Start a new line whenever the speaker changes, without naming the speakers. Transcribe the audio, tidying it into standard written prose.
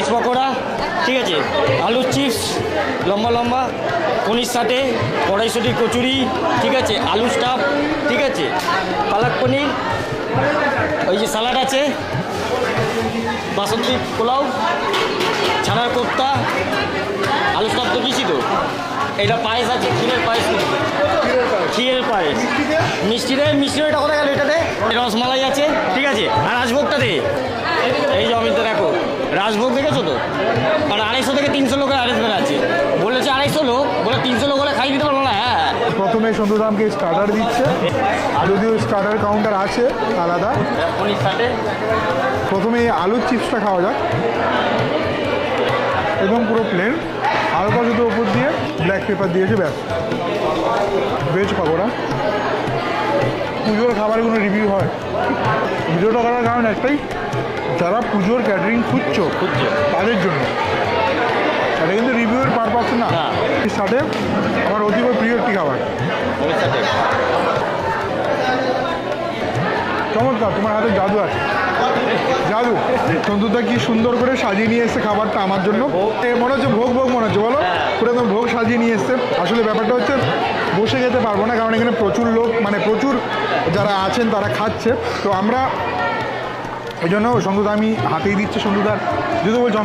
Veg pakora, ঠিক আছে, আলুর চিপস লম্বা লম্বা, পনির সাথে কড়াইশুঁটি কচুরি, ঠিক আছে, আলু স্টাফ, ঠিক আছে, পালক পনির, ওই যে স্যালাড আছে, বাসন্তী পোলাও, ছানার কোপ্তা, আলু স্টাফ তো দিয়েছি তো। এটা পায়েস আছে, ক্ষীরের পায়েস, ক্ষীরের পায়েস, মিষ্টি এটা কোথায় গেল? এটাতে রসমালাই আছে, ঠিক আছে, আর রাজভোগটা দে। এই যে অমিত দেখো রাজভোগ দেখেছো তো, আর 250 থেকে 300 লোকের অ্যারেঞ্জমেন্ট আছে। বলেছে 250 লোক, বলে 300 লোক হলে খাই দিতে পারবো না। হ্যাঁ,
প্রথমে সন্তুদামকে স্টার্টার দিচ্ছে, যদিও স্টার্টার কাউন্টার আছে আলাদা।
পনির সাথে
প্রথমে এই আলুর চিপসটা খাওয়া যাক, এবং পুরো প্লেন, হালকা শুধু ওপর দিয়ে ব্ল্যাক পেপার দিয়েছে, ব্যাস। ভেজ পকোড়া, পুজোর খাবারগুলো রিভিউ হয়। ভিডিওটা করার কারণ একটাই, যারা পুজোর ক্যাটারিং খুঁজছো তাদের জন্য, এটা কিন্তু রিভিউয়ের পারপাস না। এর সাথে আমার অতীব প্রিয় একটি খাবার,
পনির সাথে
চমৎকার। তোমার হাতে জাদু আছে, জাদু। সন্তুদা কি সুন্দর করে সাজিয়ে নিয়ে এসছে খাবারটা আমার জন্য। মনে হচ্ছে ভোগ মনে হচ্ছে, বলো, পুরো একদম ভোগ সাজিয়ে নিয়ে এসছে। আসলে ব্যাপারটা হচ্ছে বসে খেতে পারবো না, কারণ এখানে প্রচুর লোক, মানে প্রচুর যারা আছেন তারা খাচ্ছে। তো আমরা এই জন্য সন্তুদা আমি হাতেই দিচ্ছে, সন্তুদার যদি বলছি